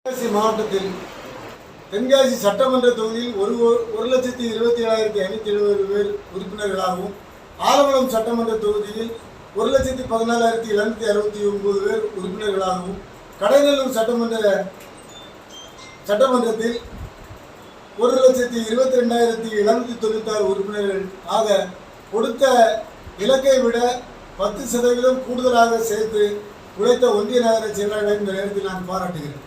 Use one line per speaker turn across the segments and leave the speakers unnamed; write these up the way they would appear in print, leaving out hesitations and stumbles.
தென்காசி மாவட்டத்தில் தென்காசி சட்டமன்ற தொகுதியில் 1,27,570 பேர் உறுப்பினர்களாகவும், ஆலங்குளம் சட்டமன்ற தொகுதியில் 1,14,769 பேர் உறுப்பினர்களாகவும், கடைநல்லூர் சட்டமன்றத்தில் 1,22,796 உறுப்பினர்கள் ஆக கொடுத்த இலக்கை விட 10% கூடுதலாக சேர்த்து உழைத்த ஒன்றிய நகர செயலாளர்களை இந்த நேரத்தில் நான் பாராட்டுகிறேன்.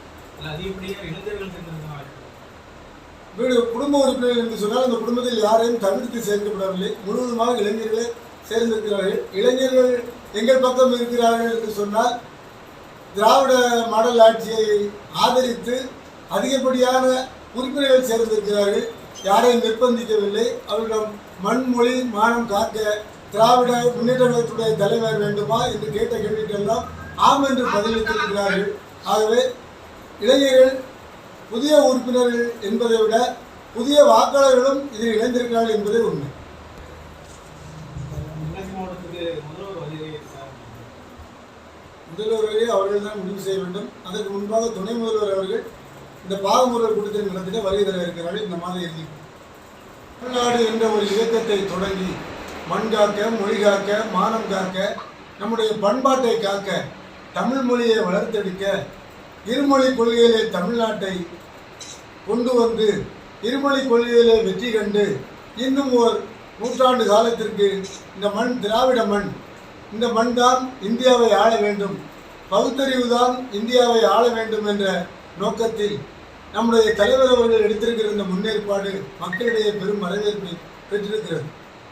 குடும்ப உறுப்பினர்கள் என்று சொன்னால் அந்த குடும்பத்தில் யாரையும் தவிர்த்து சேர்க்கப்படவில்லை. முழுவதுமாக இளைஞர்களே சேர்ந்திருக்கிறார்கள். இளைஞர்கள் எங்கள் பக்கம் இருக்கிறார்கள் என்று சொன்னால் திராவிட மாடல் ஆட்சியை ஆதரித்து அதிகப்படியான உறுப்பினர்கள் சேர்ந்திருக்கிறார்கள். யாரையும் நிர்பந்திக்கவில்லை. அவர்களிடம் மண், மொழி, மானம் காக்க திராவிட முன்னேற்ற கழகத்துடைய தலைவர் வேண்டுமா என்று கேட்ட கேள்விக்கெல்லாம் ஆம் என்று பதிலளித்திருக்கிறார்கள். ஆகவே இளைஞர்கள் புதிய உறுப்பினர்கள் என்பதை விட புதிய வாக்காளர்களும் இதில் இணைந்திருக்கிறார்கள் என்பதே உண்மை. முதல்வர் வரையே அவர்கள் தான் முடிவு செய்ய வேண்டும். அதற்கு முன்பாக துணை முதல்வர் அவர்கள் இந்த பாகமுறைகள் கூட்டத்தில் நடத்திட வருகை தர இருக்கிறார்கள். இந்த மாத இறுதி தமிழ்நாடு என்ற ஒரு இயக்கத்தை தொடங்கி மண் காக்க, மொழி காக்க, மானம் காக்க, நம்முடைய பண்பாட்டை காக்க, தமிழ் மொழியை வளர்த்தெடுக்க, இருமொழி கொள்கையிலே தமிழ்நாட்டை கொண்டு வந்து இருமொழி கொள்கையிலே வெற்றி கண்டு இன்னும் ஒரு நூற்றாண்டு காலத்திற்கு இந்த மண் திராவிட மண், இந்த மண் தான் இந்தியாவை ஆள வேண்டும், பகுத்தறிவு தான் இந்தியாவை ஆள வேண்டும் என்ற நோக்கத்தில் நம்முடைய தலைவர் அவர்கள் எடுத்திருக்கிற இந்த முன்னேற்பாடு மக்களிடையே பெரும் வரவேற்பை பெற்றிருக்கிறது.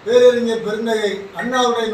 பேரறிஞர் பெருந்தகை அண்ணாவுடைய